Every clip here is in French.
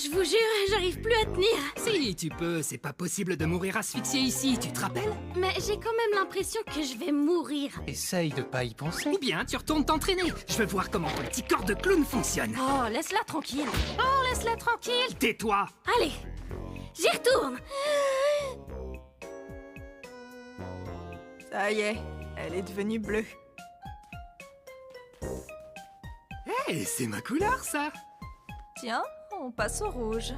Je vous jure, j'arrive plus à tenir. Si, tu peux, c'est pas possible de mourir asphyxié ici, tu te rappelles? Mais j'ai quand même l'impression que je vais mourir. Essaye de pas y penser. Ou bien tu retournes t'entraîner. Je veux voir comment ton petit corps de clown fonctionne. Oh, laisse-la tranquille. Oh, laisse-la tranquille. Tais-toi! Allez, j'y retourne. Ça y est, elle est devenue bleue. Hé, c'est ma couleur, ça! Tiens, on passe au rouge.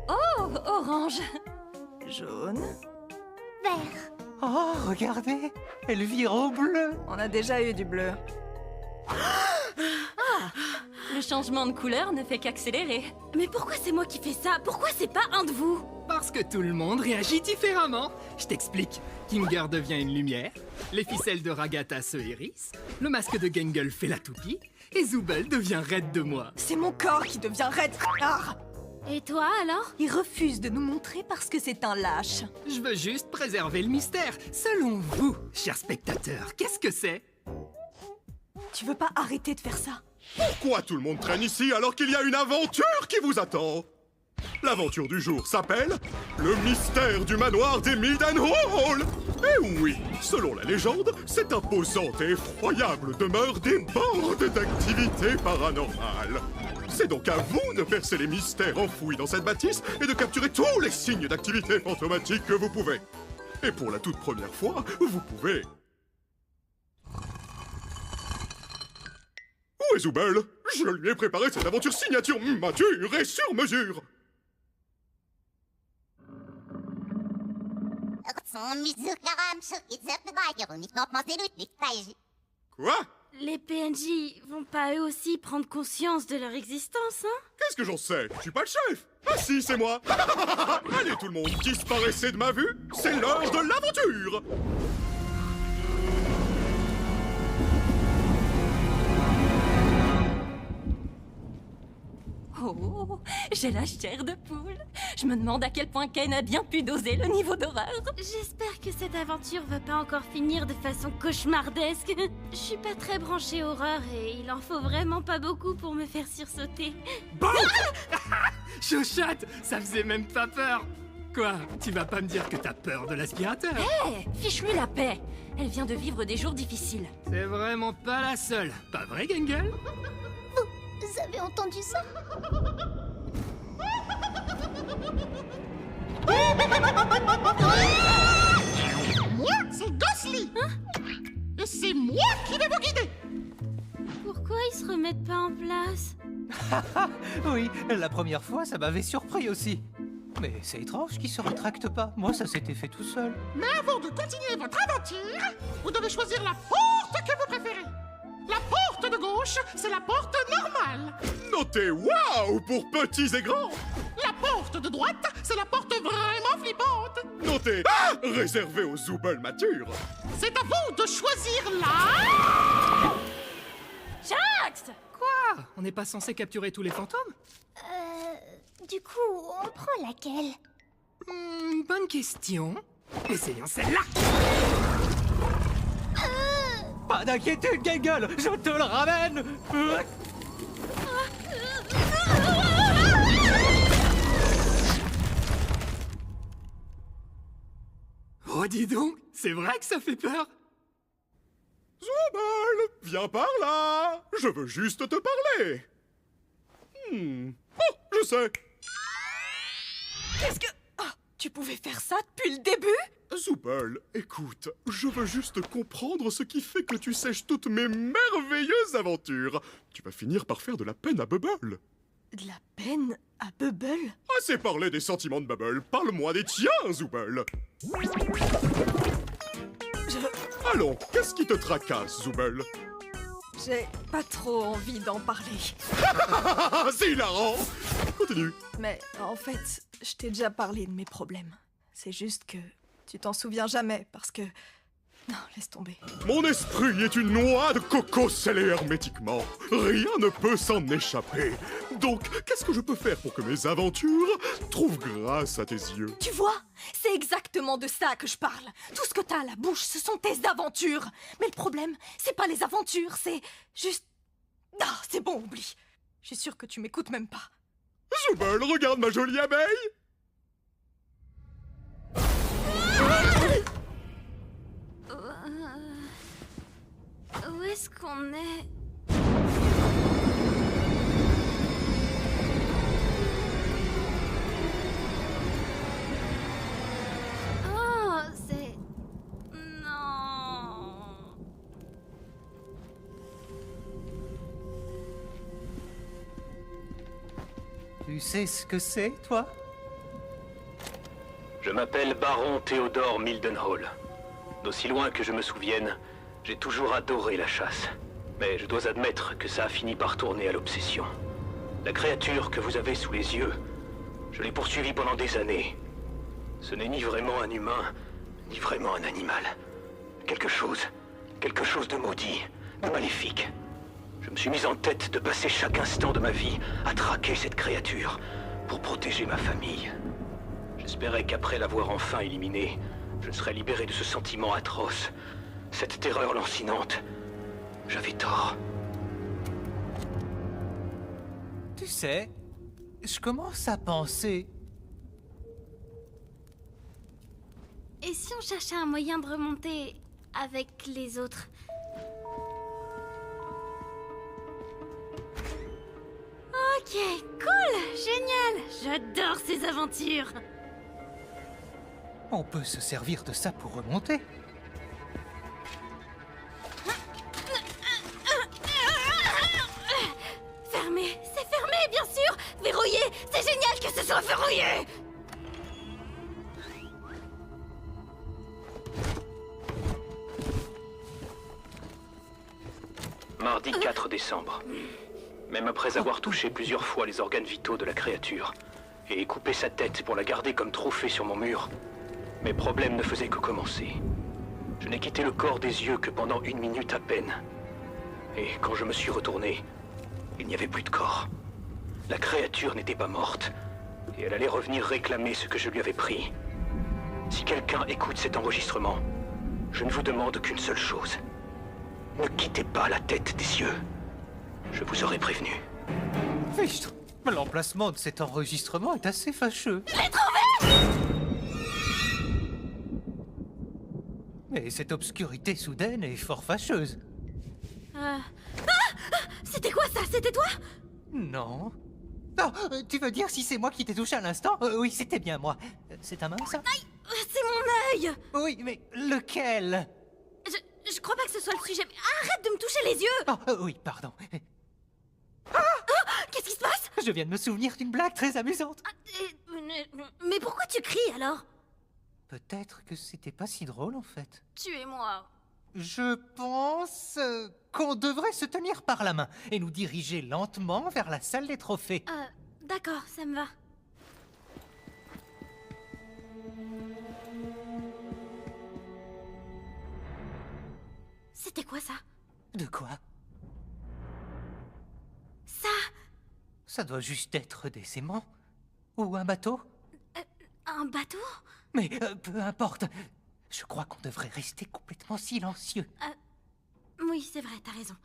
Oh, orange. Jaune. Vert. Oh, regardez, elle vire au bleu. On a déjà eu du bleu. Le changement de couleur ne fait qu'accélérer. Mais pourquoi c'est moi qui fais ça? Pourquoi c'est pas un de vous? Parce que tout le monde réagit différemment. Je t'explique. Kinger devient une lumière, les ficelles de Ragata se hérissent, le masque de Gangle fait la toupie, et Zooble devient raide de moi. C'est mon corps qui devient raide. Et toi, alors? Il refuse de nous montrer parce que c'est un lâche. Je veux juste préserver le mystère. Selon vous, chers spectateurs, qu'est-ce que c'est? Tu veux pas arrêter de faire ça? Pourquoi tout le monde traîne ici alors qu'il y a une aventure qui vous attend? L'aventure du jour s'appelle le mystère du manoir des Mildenhall. Et oui, selon la légende, cette imposante et effroyable demeure déborde d'activités paranormales. C'est donc à vous de percer les mystères enfouis dans cette bâtisse et de capturer tous les signes d'activité fantomatique que vous pouvez. Et pour la toute première fois, vous pouvez... Où est Zooble? Je lui ai préparé cette aventure signature mature et sur mesure. Quoi? Les PNJ vont pas eux aussi prendre conscience de leur existence, hein? Qu'est-ce que j'en sais? Je suis pas le chef. Ah si, c'est moi. Allez tout le monde, disparaissez de ma vue. C'est l'heure de l'aventure. Oh, j'ai la chair de poule. Je me demande à quel point Ken a bien pu doser le niveau d'horreur. J'espère que cette aventure va pas encore finir de façon cauchemardesque. Je suis pas très branchée horreur et il en faut vraiment pas beaucoup pour me faire sursauter. Bon! Chochotte, ça faisait même pas peur. Quoi? Tu vas pas me dire que t'as peur de l'aspirateur? Hé, fiche-lui la paix. Elle vient de vivre des jours difficiles. C'est vraiment pas la seule. Pas vrai, Gangle? Vous avez entendu ça? Moi, c'est Ghostly. Et c'est moi qui vais vous guider. Pourquoi ils se remettent pas en place? Oui, la première fois, ça m'avait surpris aussi. Mais c'est étrange qu'ils se rétractent pas. Moi, ça s'était fait tout seul. Mais avant de continuer votre aventure, vous devez choisir la porte que vous préférez. La porte de gauche, c'est la porte normale. Notez waouh pour petits et grands. La porte de droite, c'est la porte vraiment flippante. Notez réservé aux Zooble matures. C'est à vous de choisir la... Jax! Quoi? On n'est pas censé capturer tous les fantômes? Du coup, on prend laquelle? Bonne question. Essayons celle-là. Pas d'inquiétude, Gangle, je te le ramène. Oh, dis donc, c'est vrai que ça fait peur. Zooble, viens par là. Je veux juste te parler. Oh, je sais. Qu'est-ce que... Ah, tu pouvais faire ça depuis le début? Zooble, écoute, je veux juste comprendre ce qui fait que tu sèches toutes mes merveilleuses aventures. Tu vas finir par faire de la peine à Bubble. De la peine à Bubble? Assez parlé des sentiments de Bubble, parle-moi des tiens, Zooble. Allons, qu'est-ce qui te tracasse, Zooble? J'ai pas trop envie d'en parler. C'est hilarant. Continue. Mais en fait, je t'ai déjà parlé de mes problèmes. C'est juste que tu t'en souviens jamais parce que... Non, laisse tomber. Mon esprit est une noix de coco scellée hermétiquement. Rien ne peut s'en échapper. Donc, qu'est-ce que je peux faire pour que mes aventures trouvent grâce à tes yeux? Tu vois? C'est exactement de ça que je parle. Tout ce que t'as à la bouche, ce sont tes aventures. Mais le problème, c'est pas les aventures, c'est juste... Ah, c'est bon, oublie. Je suis sûre que tu m'écoutes même pas. Zoubel, regarde ma jolie abeille! Où est-ce qu'on est? Oh, c'est... Non... Tu sais ce que c'est, toi? Je m'appelle Baron Théodore Mildenhall. D'aussi loin que je me souvienne, j'ai toujours adoré la chasse. Mais je dois admettre que ça a fini par tourner à l'obsession. La créature que vous avez sous les yeux, je l'ai poursuivie pendant des années. Ce n'est ni vraiment un humain, ni vraiment un animal. Quelque chose de maudit, de maléfique. Je me suis mis en tête de passer chaque instant de ma vie à traquer cette créature pour protéger ma famille. J'espérais qu'après l'avoir enfin éliminée, je serais libéré de ce sentiment atroce, cette terreur lancinante. J'avais tort. Tu sais, je commence à penser... Et si on cherchait un moyen de remonter avec les autres? Ok, cool, génial. J'adore ces aventures. On peut se servir de ça pour remonter. Fermé, c'est fermé, bien sûr. Verrouillé, c'est génial que ce soit verrouillé. Mardi 4 décembre. Même après avoir touché plusieurs fois les organes vitaux de la créature et coupé sa tête pour la garder comme trophée sur mon mur, mes problèmes ne faisaient que commencer. Je n'ai quitté le corps des yeux que pendant 1 minute à peine. Et quand je me suis retourné, il n'y avait plus de corps. La créature n'était pas morte, et elle allait revenir réclamer ce que je lui avais pris. Si quelqu'un écoute cet enregistrement, je ne vous demande qu'une seule chose. Ne quittez pas la tête des cieux. Je vous aurais prévenu. Fichtre, l'emplacement de cet enregistrement est assez fâcheux. Je l'ai trouvé. Mais cette obscurité soudaine est fort fâcheuse. C'était quoi ça? C'était toi? Non. Non, tu veux dire si c'est moi qui t'ai touché à l'instant? Oui, c'était bien moi. C'est ta main, ça? Aïe, c'est mon œil. Oui, mais lequel? Je crois pas que ce soit le sujet. Arrête de me toucher les yeux. Oh, oui, pardon. Qu'est-ce qui se passe? Je viens de me souvenir d'une blague très amusante. Mais pourquoi tu cries alors? Peut-être que c'était pas si drôle, en fait. Tuez-moi. Je pense qu'on devrait se tenir par la main et nous diriger lentement vers la salle des trophées. D'accord, ça me va. C'était quoi ça? De quoi? Ça? Ça doit juste être des aimants. Ou un bateau. Un bateau? Mais peu importe. Je crois qu'on devrait rester complètement silencieux. Oui, c'est vrai, t'as raison.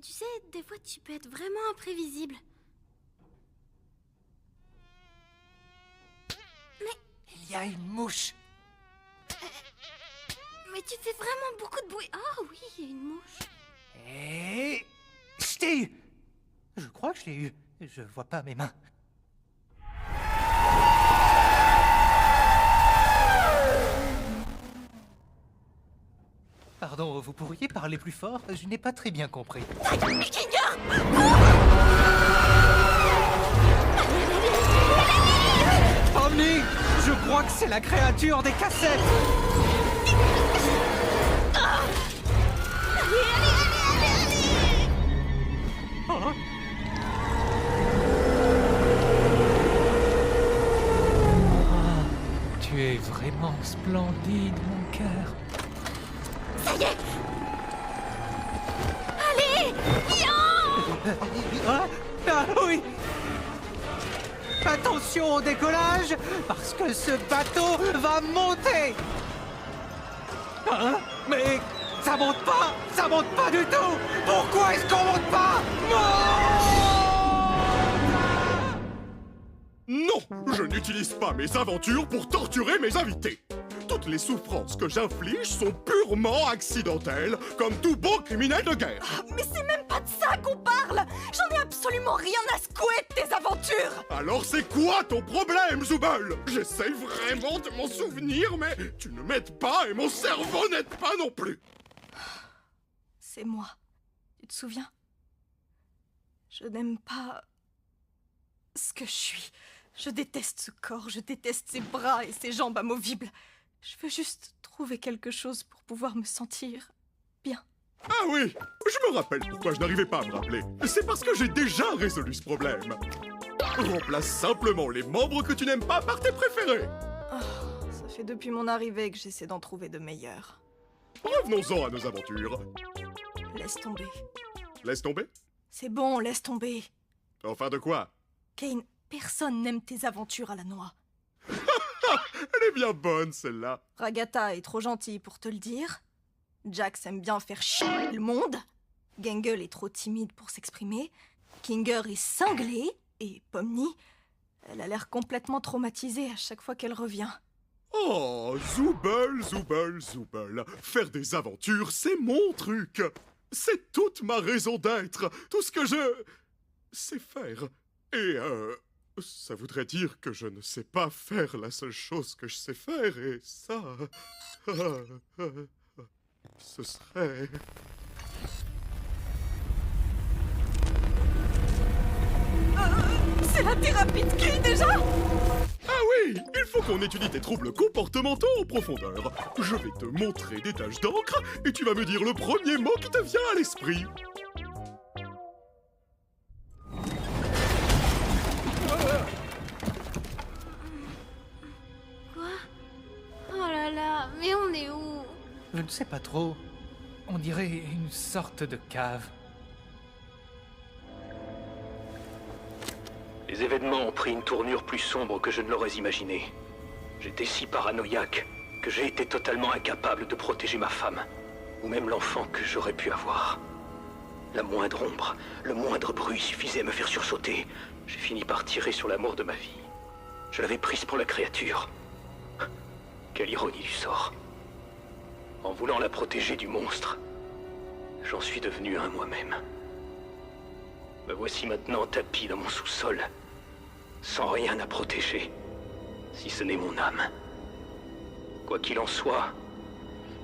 Tu sais, des fois tu peux être vraiment imprévisible. Mais... Il y a une mouche. Mais tu fais vraiment beaucoup de bruit. Oh oui, il y a une mouche. Et... Je t'ai eu. Je crois que je l'ai eu. Je vois pas mes mains. Pardon, vous pourriez parler plus fort? Je n'ai pas très bien compris. Omni! Je crois que c'est la créature des cassettes! Oh. Tu es vraiment splendide, mon cœur. Ça y est! Allez! Viens! Ah oui! Attention au décollage, parce que ce bateau va monter! Hein? Mais ça monte pas du tout! Pourquoi est-ce qu'on monte pas? Non! Je n'utilise pas mes aventures pour torturer mes invités. Toutes les souffrances que j'inflige sont purement accidentelles, comme tout bon criminel de guerre. Mais c'est même pas de ça qu'on parle! J'en ai absolument rien à secouer de tes aventures! Alors c'est quoi ton problème, Zooble? J'essaye vraiment de m'en souvenir, mais tu ne m'aides pas et mon cerveau n'aide pas non plus. C'est moi. Tu te souviens? Je n'aime pas ce que je suis. Je déteste ce corps, je déteste ces bras et ces jambes amovibles. Je veux juste trouver quelque chose pour pouvoir me sentir bien. Ah oui, je me rappelle pourquoi je n'arrivais pas à me rappeler. C'est parce que j'ai déjà résolu ce problème. Remplace simplement les membres que tu n'aimes pas par tes préférés. Oh, ça fait depuis mon arrivée que j'essaie d'en trouver de meilleurs. Revenons-en à nos aventures. Laisse tomber. Laisse tomber? C'est bon, laisse tomber. Enfin de quoi? Kane, personne n'aime tes aventures à la noix. Elle est bien bonne, celle-là. Ragata est trop gentille pour te le dire. Jax aime bien faire chier le monde. Gangle est trop timide pour s'exprimer. Kinger est cinglé. Et Pomni, elle a l'air complètement traumatisée à chaque fois qu'elle revient. Oh, Zooble, Zooble, Zooble. Faire des aventures, c'est mon truc. C'est toute ma raison d'être. Tout ce que je sais faire. Et ça voudrait dire que je ne sais pas faire la seule chose que je sais faire, et ça... ce serait... C'est la thérapie de qui déjà? Ah oui, il faut qu'on étudie tes troubles comportementaux en profondeur. Je vais te montrer des taches d'encre, et tu vas me dire le premier mot qui te vient à l'esprit. Oh là là, mais on est où? Je ne sais pas trop. On dirait une sorte de cave. Les événements ont pris une tournure plus sombre que je ne l'aurais imaginé. J'étais si paranoïaque que j'ai été totalement incapable de protéger ma femme, ou même l'enfant que j'aurais pu avoir. La moindre ombre, le moindre bruit suffisait à me faire sursauter. J'ai fini par tirer sur l'amour de ma vie. Je l'avais prise pour la créature. Quelle ironie du sort. En voulant la protéger du monstre, j'en suis devenu un moi-même. Me voici maintenant tapi dans mon sous-sol, sans rien à protéger, si ce n'est mon âme. Quoi qu'il en soit,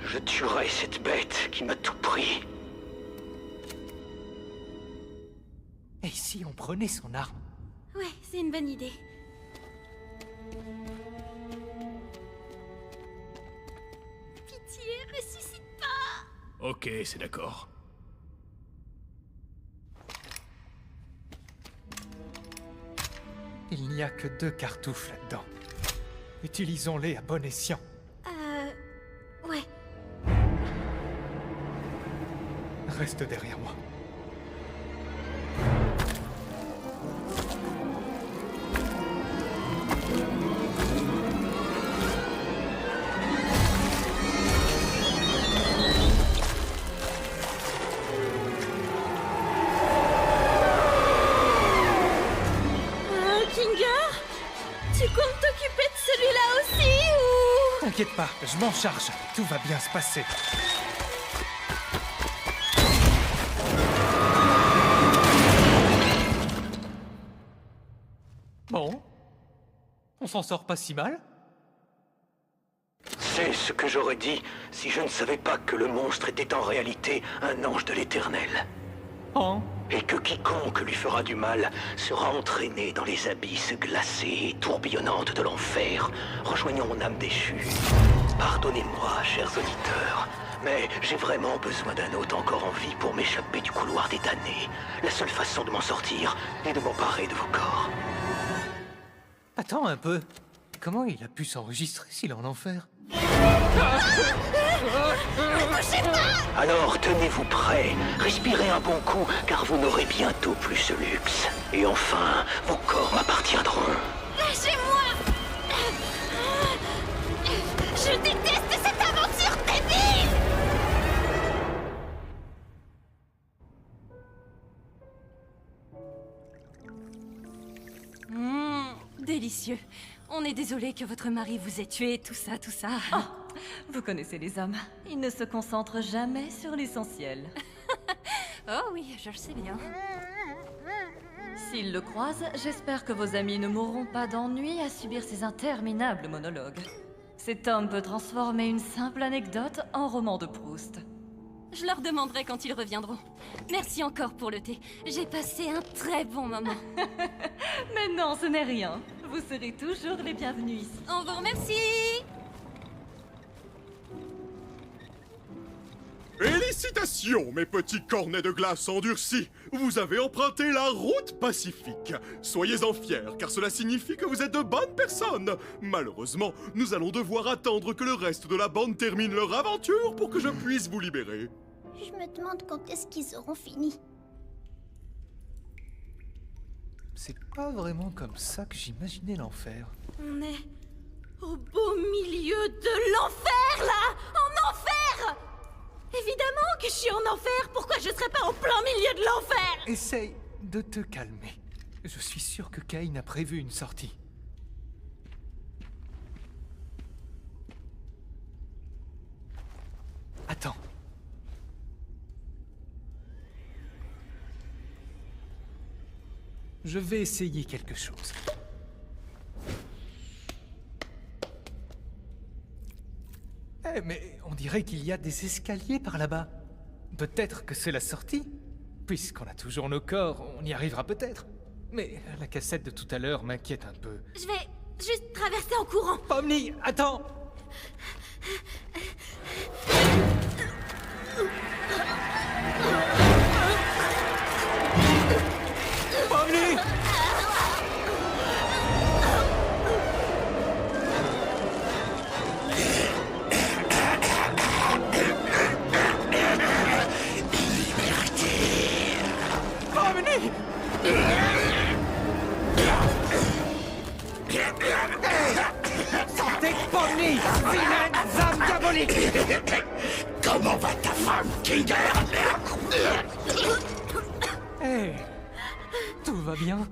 je tuerai cette bête qui m'a tout pris. Et si on prenait son arme? Ouais, c'est une bonne idée. Pitié, ressuscite pas! Ok, c'est d'accord. Il n'y a que 2 cartouches là-dedans. Utilisons-les à bon escient. Ouais. Reste derrière moi. Kinger? Tu comptes t'occuper de celui-là aussi, ou... T'inquiète pas, je m'en charge. Tout va bien se passer. Bon. On s'en sort pas si mal. C'est ce que j'aurais dit si je ne savais pas que le monstre était en réalité un ange de l'Éternel. Oh. Et que quiconque lui fera du mal sera entraîné dans les abysses glacées et tourbillonnantes de l'enfer, rejoignant mon âme déchue. Pardonnez-moi, chers auditeurs, mais j'ai vraiment besoin d'un hôte encore en vie pour m'échapper du couloir des damnés. La seule façon de m'en sortir est de m'emparer de vos corps. Attends un peu. Comment il a pu s'enregistrer s'il est en enfer? Alors tenez-vous prêts, respirez un bon coup, car vous n'aurez bientôt plus ce luxe. Et enfin, vos corps m'appartiendront. Lâchez-moi! Je déteste cette aventure débile! Délicieux. On est désolé que votre mari vous ait tué, tout ça, tout ça. Vous connaissez les hommes. Ils ne se concentrent jamais sur l'essentiel. Oh oui, je le sais bien. S'ils le croisent, j'espère que vos amis ne mourront pas d'ennui à subir ces interminables monologues. Cet homme peut transformer une simple anecdote en roman de Proust. Je leur demanderai quand ils reviendront. Merci encore pour le thé. J'ai passé un très bon moment. Mais non, ce n'est rien. Vous serez toujours les bienvenus ici. On vous remercie. Félicitations, mes petits cornets de glace endurcis. Vous avez emprunté la route pacifique. Soyez-en fiers, car cela signifie que vous êtes de bonnes personnes. Malheureusement, nous allons devoir attendre que le reste de la bande termine leur aventure pour que je puisse vous libérer. Je me demande quand est-ce qu'ils auront fini. C'est pas vraiment comme ça que j'imaginais l'enfer. On est au beau milieu de l'enfer, là! En enfer! Évidemment que je suis en enfer! Pourquoi je serais pas en plein milieu de l'enfer? Essaye de te calmer. Je suis sûr que Cain a prévu une sortie. Attends. Je vais essayer quelque chose. Eh, mais on dirait qu'il y a des escaliers par là-bas. Peut-être que c'est la sortie. Puisqu'on a toujours nos corps, on y arrivera peut-être. Mais la cassette de tout à l'heure m'inquiète un peu. Je vais juste traverser en courant. Pomni, attends! Pomni! Sortez Pomni! Vilaine âme diabolique! Comment va ta femme, Kinger? Hé! Tout va bien?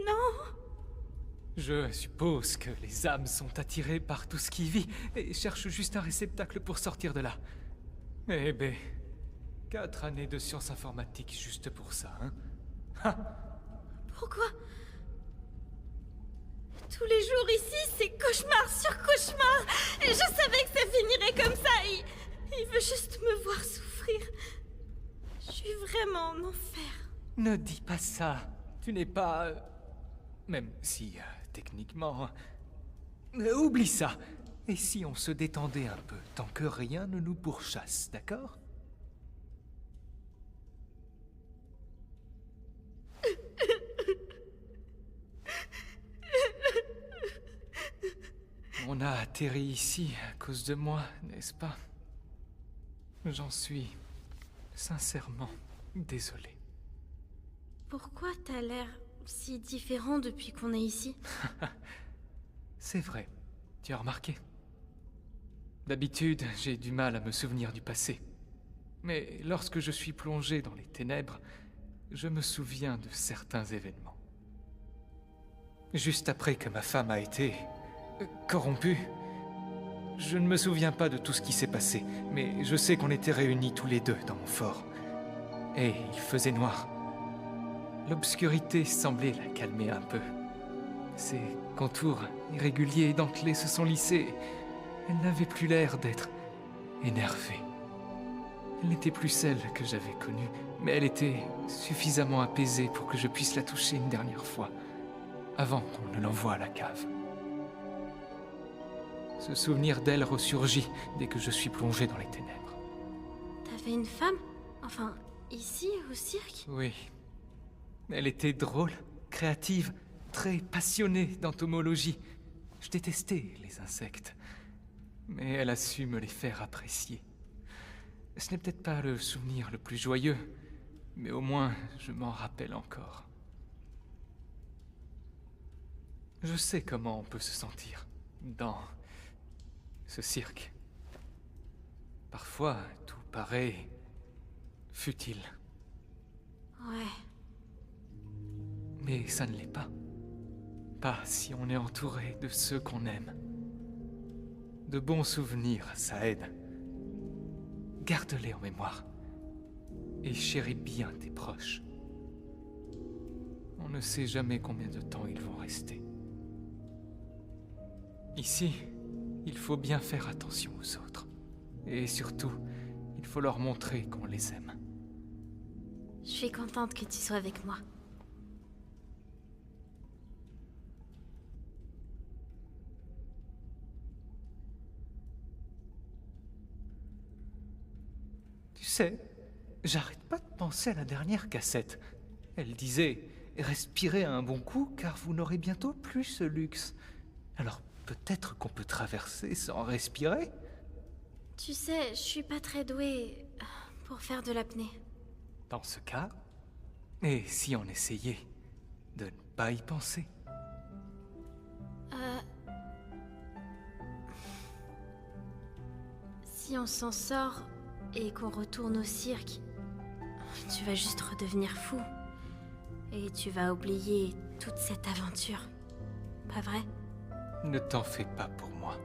Non. Je suppose que les âmes sont attirées par tout ce qui vit et cherchent juste un réceptacle pour sortir de là. Eh ben, 4 années de sciences informatiques juste pour ça, hein? Ha! Pourquoi? Tous les jours ici, c'est cauchemar sur cauchemar. Et je savais que ça finirait comme ça. Il veut juste me voir souffrir. Je suis vraiment en enfer. Ne dis pas ça. Tu n'es pas... Même si, techniquement... Oublie ça. Et si on se détendait un peu, tant que rien ne nous pourchasse, d'accord? On a atterri ici à cause de moi, n'est-ce pas? J'en suis sincèrement désolé. Pourquoi t'as l'air si différent depuis qu'on est ici? C'est vrai, tu as remarqué. D'habitude, j'ai du mal à me souvenir du passé. Mais lorsque je suis plongé dans les ténèbres, je me souviens de certains événements. Juste après que ma femme a été... corrompue. Je ne me souviens pas de tout ce qui s'est passé, mais je sais qu'on était réunis tous les deux dans mon fort. Et il faisait noir. L'obscurité semblait la calmer un peu. Ses contours irréguliers et dentelés se sont lissés. Elle n'avait plus l'air d'être énervée. Elle n'était plus celle que j'avais connue, mais elle était suffisamment apaisée pour que je puisse la toucher une dernière fois, avant qu'on ne l'envoie à la cave. Ce souvenir d'elle ressurgit dès que je suis plongé dans les ténèbres. T'avais une femme? Enfin, ici, au cirque? Oui. Elle était drôle, créative, très passionnée d'entomologie. Je détestais les insectes, mais elle a su me les faire apprécier. Ce n'est peut-être pas le souvenir le plus joyeux, mais au moins je m'en rappelle encore. Je sais comment on peut se sentir dans ce cirque. Parfois, tout paraît futile. Ouais. Et ça ne l'est pas. Pas si on est entouré de ceux qu'on aime. De bons souvenirs, ça aide. Garde-les en mémoire. Et chéris bien tes proches. On ne sait jamais combien de temps ils vont rester. Ici, il faut bien faire attention aux autres. Et surtout, il faut leur montrer qu'on les aime. Je suis contente que tu sois avec moi. Tu sais, j'arrête pas de penser à la dernière cassette. Elle disait « Respirez un bon coup, car vous n'aurez bientôt plus ce luxe. » Alors peut-être qu'on peut traverser sans respirer? Tu sais, je suis pas très douée pour faire de l'apnée. Dans ce cas, et si on essayait de ne pas y penser? Si on s'en sort et qu'on retourne au cirque, tu vas juste redevenir fou. Et tu vas oublier toute cette aventure. Pas vrai? Ne t'en fais pas pour moi.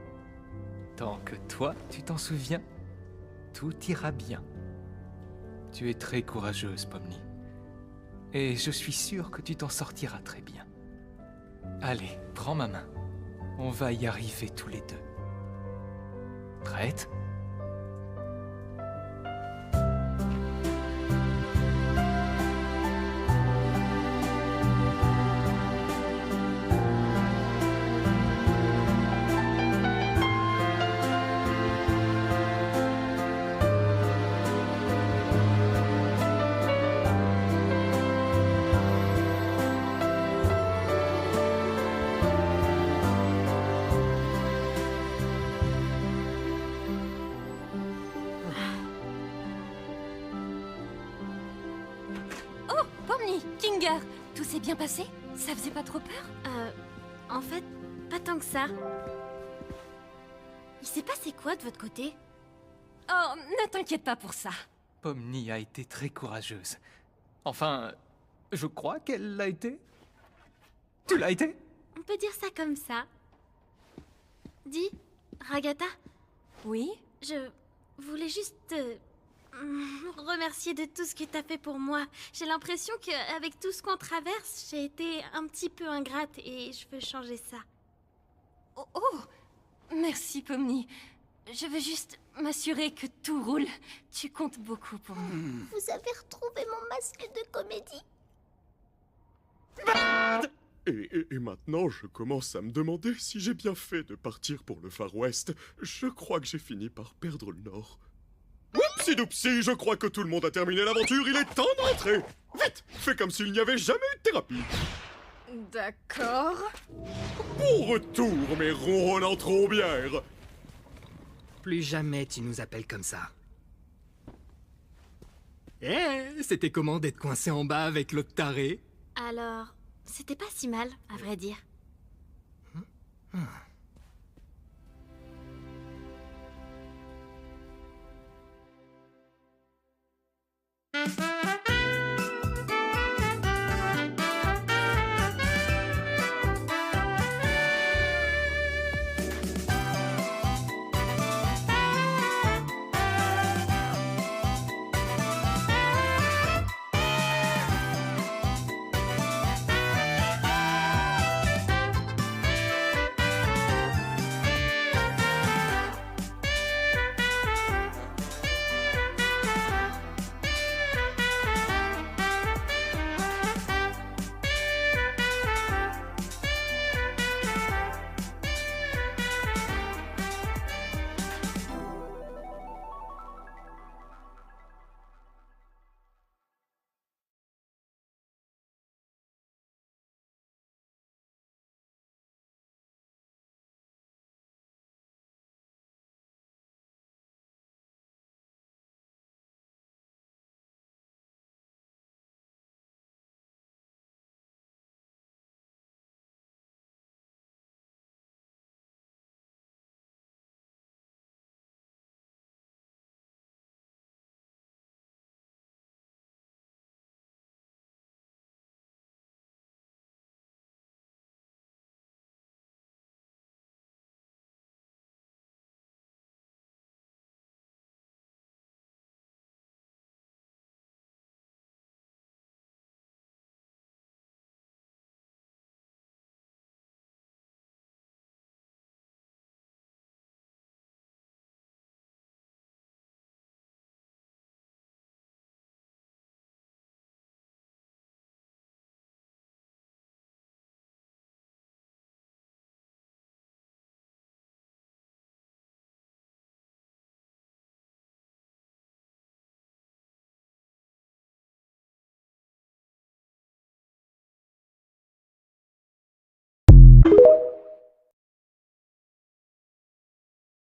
Tant que toi, tu t'en souviens, tout ira bien. Tu es très courageuse, Pomni. Et je suis sûr que tu t'en sortiras très bien. Allez, prends ma main. On va y arriver tous les deux. Prête ? Kinger, tout s'est bien passé? Ça faisait pas trop peur? En fait, pas tant que ça. Il s'est passé quoi de votre côté? Oh, ne t'inquiète pas pour ça. Pomni a été très courageuse. Enfin, je crois qu'elle l'a été. Tu l'as été? On peut dire ça comme ça. Dis, Ragata? Oui? Je voulais juste te remercier de tout ce que t'as fait pour moi. J'ai l'impression qu'avec tout ce qu'on traverse, j'ai été un petit peu ingrate et je veux changer ça. Oh, merci Pomni. Je veux juste m'assurer que tout roule. Tu comptes beaucoup pour nous. Vous avez retrouvé mon masque de comédie? Et maintenant, je commence à me demander si j'ai bien fait de partir pour le Far West. Je crois que j'ai fini par perdre le Nord. Oupsi-doupsi, je crois que tout le monde a terminé l'aventure, il est temps d'entrer. Vite, fais comme s'il n'y avait jamais eu de thérapie. D'accord. Bon retour, mes ronronnants trombières. Plus jamais tu nous appelles comme ça. C'était comment d'être coincé en bas avec l'autre taré? Alors, c'était pas si mal, à vrai dire.